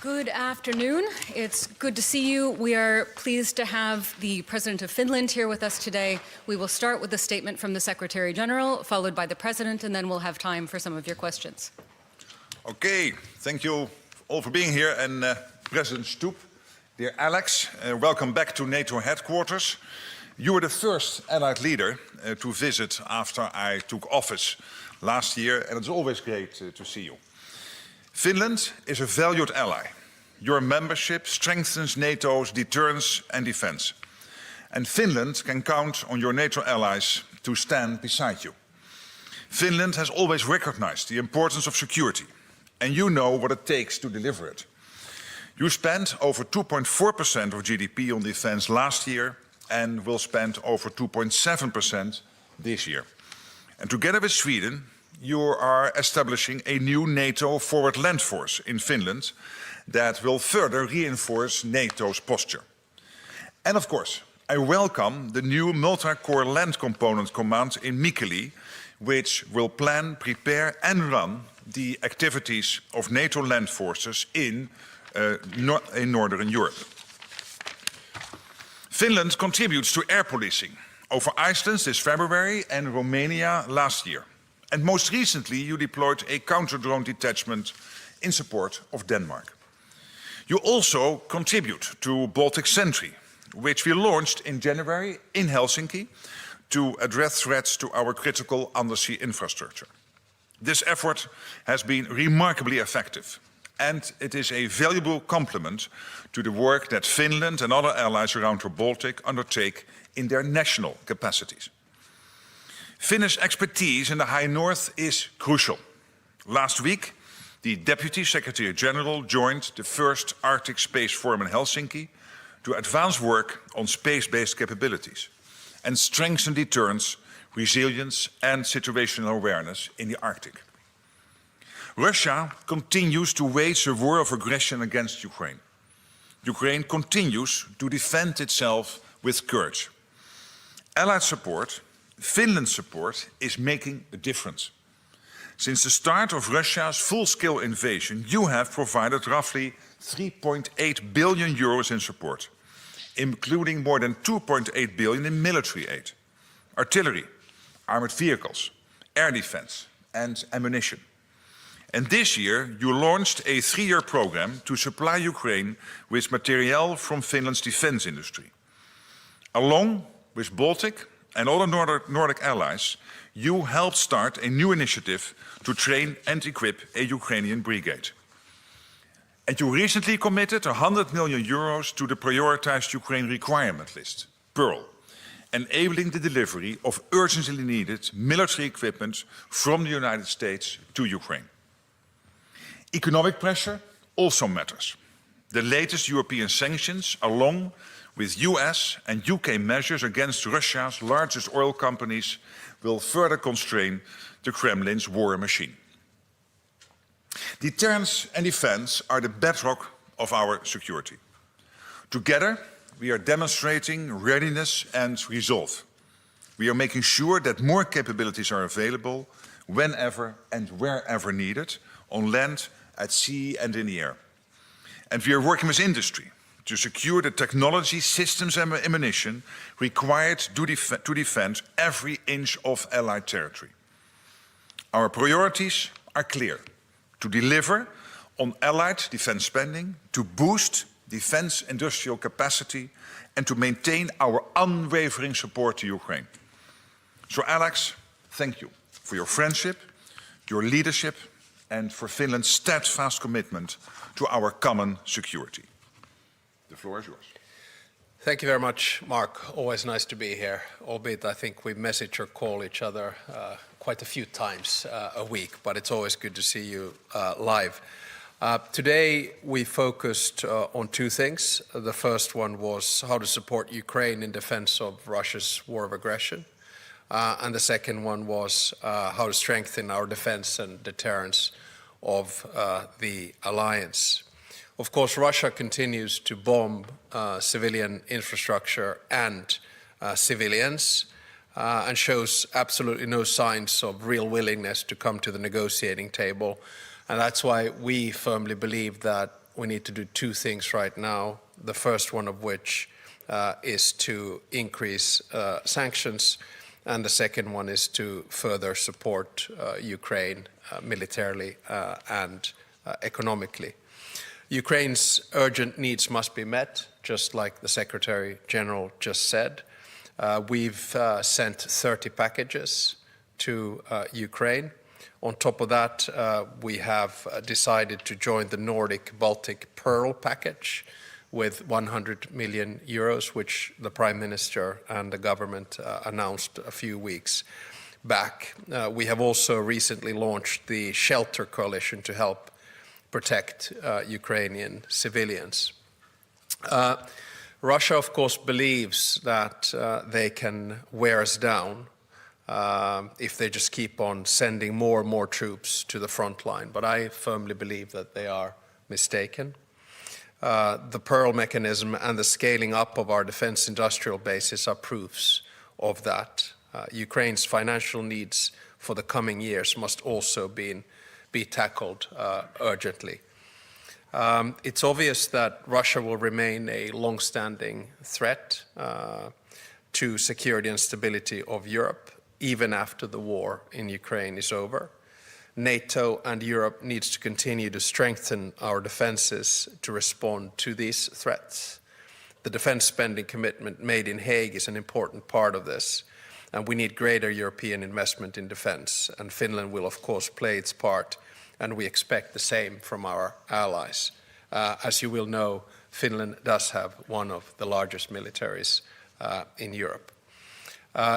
Good afternoon. It's good to see you. We are pleased to have the President of Finland here with us today. We will start with a statement from the Secretary General, followed by the President, and then we'll have time for some of your questions. Okay, thank you all for being here. And President Stubb, dear Alex, welcome back to NATO headquarters. You were the first Allied leader to visit after I took office last year, and it's always great to see you. Finland is a valued ally. Your membership strengthens NATO's deterrence and defense. And Finland can count on your NATO allies to stand beside you. Finland has always recognized the importance of security, and you know what it takes to deliver it. You spent over 2.4% of GDP on defense last year and will spend over 2.7% this year. And together with Sweden, you are establishing a new NATO forward land force in Finland that will further reinforce NATO's posture. And of course, I welcome the new multi-corps land component command in Mikkeli, which will plan, prepare and run the activities of NATO land forces in Northern Europe. Finland contributes to air policing over Iceland this February and Romania last year. And most recently, you deployed a counter-drone detachment in support of Denmark. You also contribute to Baltic Sentry, which we launched in January in Helsinki to address threats to our critical undersea infrastructure. This effort has been remarkably effective, and it is a valuable complement to the work that Finland and other allies around the Baltic undertake in their national capacities. Finnish expertise in the High North is crucial. Last week, the Deputy Secretary General joined the first Arctic Space Forum in Helsinki to advance work on space-based capabilities and strengthen deterrence, resilience and situational awareness in the Arctic. Russia continues to wage a war of aggression against Ukraine. Ukraine continues to defend itself with courage. Allied support, Finland's support, is making a difference. Since the start of Russia's full-scale invasion, you have provided roughly 3.8 billion euros in support, including more than 2.8 billion in military aid, artillery, armored vehicles, air defense and ammunition. And this year, you launched a 3-year program to supply Ukraine with materiel from Finland's defense industry. Along with Baltic and other Nordic allies, you helped start a new initiative to train and equip a Ukrainian brigade. And you recently committed 100 million euros to the prioritized Ukraine requirement list, PEARL, enabling the delivery of urgently needed military equipment from the United States to Ukraine. Economic pressure also matters. The latest European sanctions, along with US and UK measures against Russia's largest oil companies, will further constrain the Kremlin's war machine. Deterrence and defense are the bedrock of our security. Together, we are demonstrating readiness and resolve. We are making sure that more capabilities are available whenever and wherever needed, on land, at sea and in the air. And we are working with industry to secure the technology, systems and ammunition required to defend every inch of Allied territory. Our priorities are clear: to deliver on Allied defense spending, to boost defense industrial capacity, and to maintain our unwavering support to Ukraine. So Alex, thank you for your friendship, your leadership, and for Finland's steadfast commitment to our common security. The floor is yours. Thank you very much, Mark. Always nice to be here, albeit I think we message or call each other quite a few times a week, but it's always good to see you live. Today we focused on two things. The first one was how to support Ukraine in defense of Russia's war of aggression. And the second one was how to strengthen our defense and deterrence of the alliance. Of course, Russia continues to bomb civilian infrastructure and civilians and shows absolutely no signs of real willingness to come to the negotiating table. And that's why we firmly believe that we need to do two things right now. The first one of which is to increase sanctions, and the second one is to further support Ukraine militarily and economically. Ukraine's urgent needs must be met, just like the Secretary General just said. We've sent 30 packages to Ukraine. On top of that, we have decided to join the Nordic-Baltic Pearl package with 100 million euros, which the Prime Minister and the government announced a few weeks back. We have also recently launched the Shelter Coalition to help protect Ukrainian civilians. Russia, of course, believes that they can wear us down if they just keep on sending more and more troops to the front line. But I firmly believe that they are mistaken. The Pearl mechanism and the scaling up of our defense industrial bases are proofs of that. Ukraine's financial needs for the coming years must also be tackled urgently. It's obvious that Russia will remain a long-standing threat to security and stability of Europe, even after the war in Ukraine is over. NATO and Europe needs to continue to strengthen our defenses to respond to these threats. The defense spending commitment made in Hague is an important part of this, and we need greater European investment in defense, and Finland will of course play its part, and we expect the same from our allies. As you will know, Finland does have one of the largest militaries in Europe.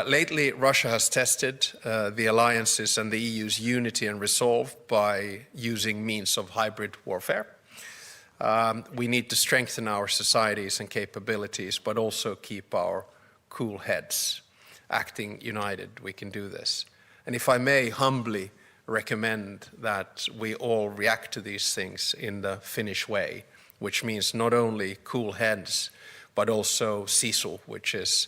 Lately, Russia has tested the alliances and the EU's unity and resolve by using means of hybrid warfare. We need to strengthen our societies and capabilities, but also keep our cool heads. Acting united, we can do this. And if I may humbly recommend that we all react to these things in the Finnish way, which means not only cool heads, but also sisu, which is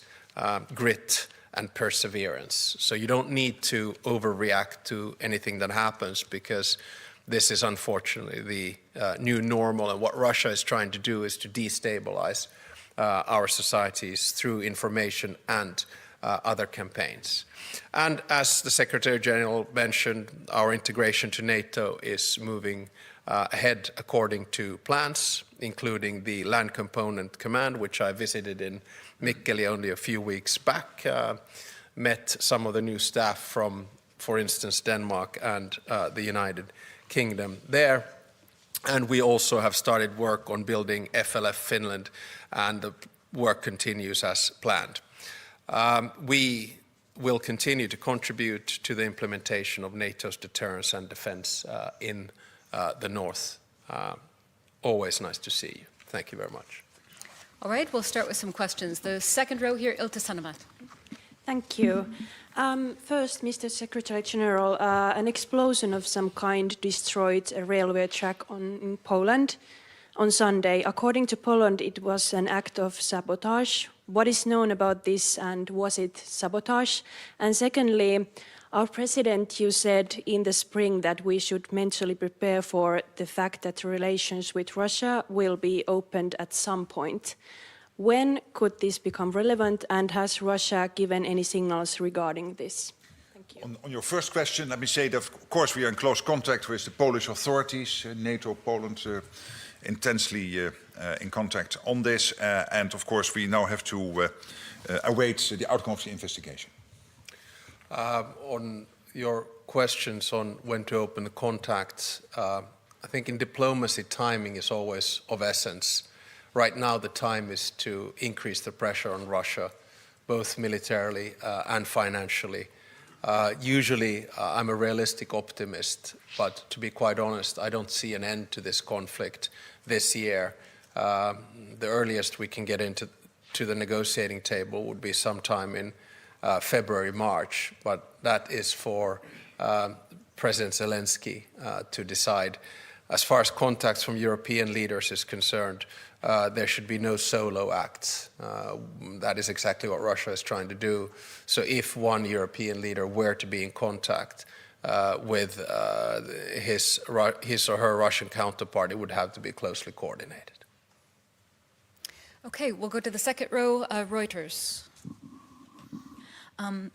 grit and perseverance. So you don't need to overreact to anything that happens, because this is unfortunately the new normal, and what Russia is trying to do is to destabilize our societies through information and other campaigns. And as the Secretary General mentioned, our integration to NATO is moving ahead according to plans, including the Land Component Command, which I visited in Mikkeli only a few weeks back, met some of the new staff from, for instance, Denmark and the United Kingdom there. And we also have started work on building FLF Finland, and the work continues as planned. We will continue to contribute to the implementation of NATO's deterrence and defense in the North. Always nice to see you. Thank you very much. All right, we'll start with some questions. The second row here, Ilta Sanomat. Thank you. First, Mr. Secretary General, an explosion of some kind destroyed a railway track in Poland on Sunday. According to Poland, it was an act of sabotage. What is known about this, and was it sabotage? And secondly, our president, you said in the spring that we should mentally prepare for the fact that relations with Russia will be opened at some point. When could this become relevant, and has Russia given any signals regarding this? Thank you. On your first question, let me say that, of course, we are in close contact with the Polish authorities, NATO, Poland, intensely in contact on this. And, of course, we now have to await the outcome of the investigation. On your questions on when to open the contacts, I think in diplomacy, timing is always of essence. Right now, the time is to increase the pressure on Russia, both militarily and financially. Usually, I'm a realistic optimist, but to be quite honest, I don't see an end to this conflict this year. The earliest we can get into the negotiating table would be sometime in February, March, but that is for President Zelensky to decide. As far as contacts from European leaders is concerned, there should be no solo acts. That is exactly what Russia is trying to do. So if one European leader were to be in contact, with his or her Russian counterpart, it would have to be closely coordinated. Okay, we'll go to the second row, Reuters.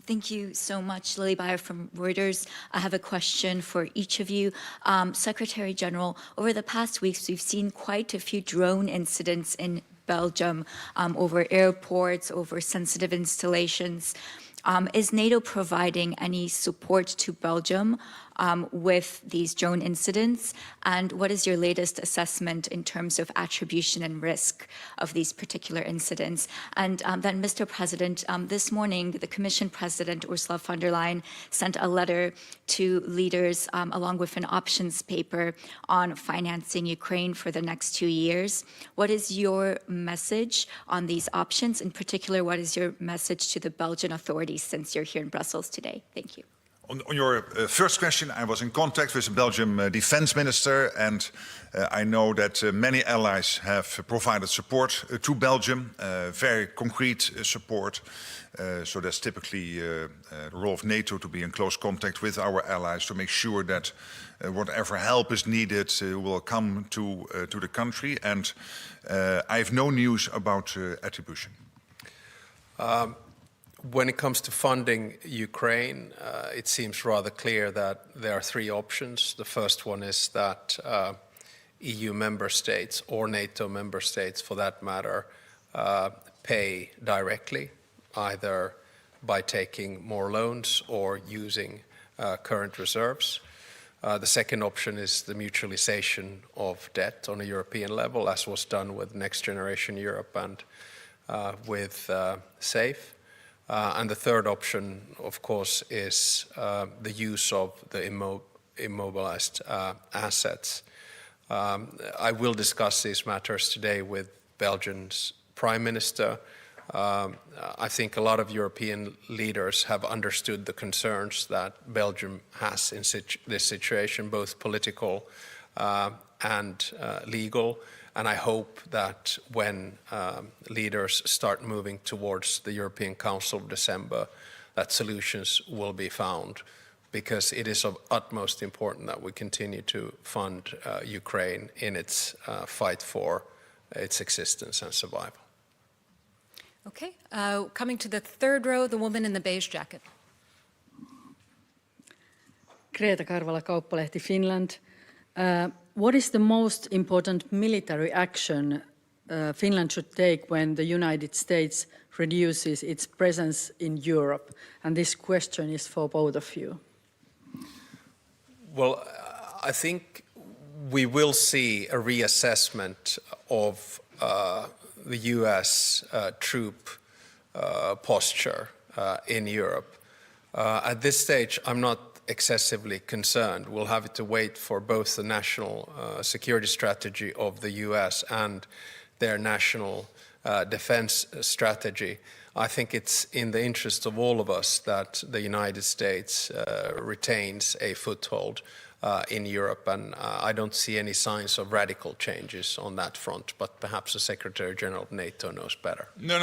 Thank you so much, Lily Bayer from Reuters. I have a question for each of you. Secretary General, over the past weeks, we've seen quite a few drone incidents in Belgium over airports, over sensitive installations. Is NATO providing any support to Belgium with these drone incidents? And what is your latest assessment in terms of attribution and risk of these particular incidents? And then, Mr. President, this morning, the Commission President, Ursula von der Leyen, sent a letter to leaders along with an options paper on financing Ukraine for the next 2 years. What is your message on these options? In particular, what is your message to the Belgian authorities since you're here in Brussels today? Thank you. On your first question, I was in contact with the Belgian defense minister, and I know that many allies have provided support to Belgium, very concrete support. So that's typically the role of NATO, to be in close contact with our allies to make sure that whatever help is needed will come to the country. And I have no news about attribution. When it comes to funding Ukraine, it seems rather clear that there are three options. The first one is that EU member states, or NATO member states for that matter, pay directly, either by taking more loans or using current reserves. The second option is the mutualization of debt on a European level, as was done with Next Generation Europe and with SAFE. And the third option, of course, is the use of the immobilized assets. I will discuss these matters today with Belgium's Prime Minister. I think a lot of European leaders have understood the concerns that Belgium has in this situation, both political and legal. And I hope that when leaders start moving towards the European Council of December, that solutions will be found, because it is of utmost importance that we continue to fund Ukraine in its fight for its existence and survival. Okay, coming to the third row, the woman in the beige jacket. Greta Karvala, Kauppalehti, Finland. What is the most important military action Finland should take when the United States reduces its presence in Europe? And this question is for both of you. Well, I think we will see a reassessment of the US troop posture in Europe. At this stage, I'm not excessively concerned. We'll have to wait for both the national security strategy of the US and their national defense strategy. I think it's in the interest of all of us that the United States retains a foothold in Europe, and I don't see any signs of radical changes on that front, but perhaps the Secretary General of NATO knows better. No,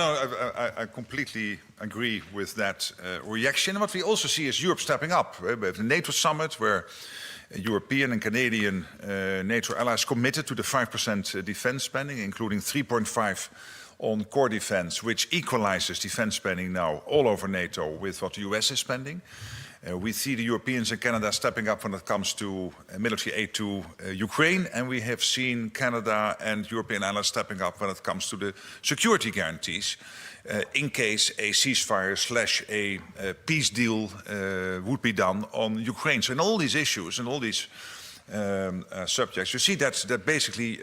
I completely agree with that reaction. What we also see is Europe stepping up. We have the NATO summit where European and Canadian NATO allies committed to the 5% defense spending, including 3.5% on core defense, which equalizes defense spending now all over NATO with what the US is spending. We see the Europeans and Canada stepping up when it comes to military aid to Ukraine, and we have seen Canada and European allies stepping up when it comes to the security guarantees in case a ceasefire / a peace deal would be done on Ukraine. So in all these issues and all these subjects, you see that basically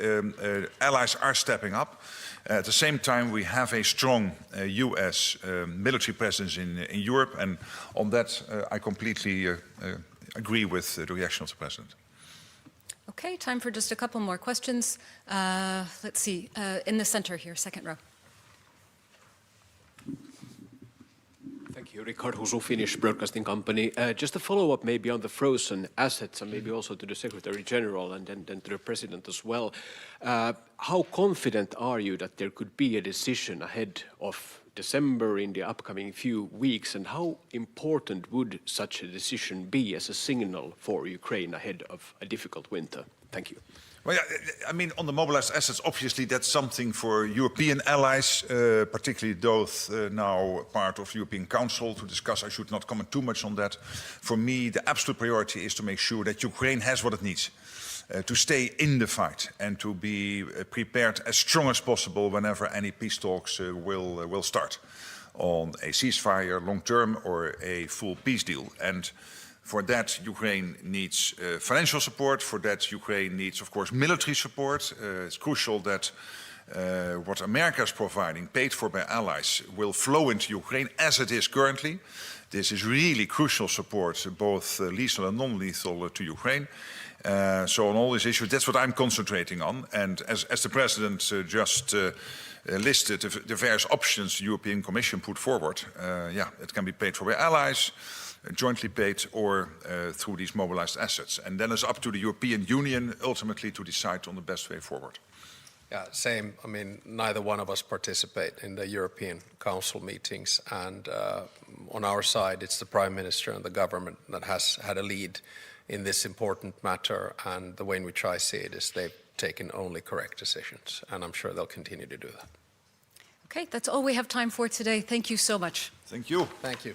allies are stepping up. At the same time, we have a strong US military presence in Europe, and on that I completely agree with the reaction of the President. Okay, time for just a couple more questions. Let's see, in the center here, second row. Thank you. Richard Husu, Finnish Broadcasting Company. Just a follow-up maybe on the frozen assets and maybe also to the Secretary General and then to the President as well. How confident are you that there could be a decision ahead of December, in the upcoming few weeks, and how important would such a decision be as a signal for Ukraine ahead of a difficult winter? Thank you. Well, yeah, I mean, on the mobilized assets, obviously that's something for European allies, particularly those now part of the European Council, to discuss. I should not comment too much on that. For me, the absolute priority is to make sure that Ukraine has what it needs to stay in the fight and to be prepared as strong as possible whenever any peace talks will start on a ceasefire long-term or a full peace deal. And for that, Ukraine needs financial support. For that, Ukraine needs, of course, military support. It's crucial that what America is providing, paid for by allies, will flow into Ukraine as it is currently. This is really crucial support, both lethal and non-lethal, to Ukraine. So on all these issues, that's what I'm concentrating on. And as the President just listed the various options the European Commission put forward, yeah, it can be paid for by allies, jointly paid, or through these mobilized assets. And then it's up to the European Union ultimately to decide on the best way forward. Yeah, same. I mean, neither one of us participate in the European Council meetings, and on our side, it's the Prime Minister and the government that has had a lead in this important matter, and the way in which I see it is they've taken only correct decisions, and I'm sure they'll continue to do that. Okay, that's all we have time for today. Thank you so much. Thank you. Thank you.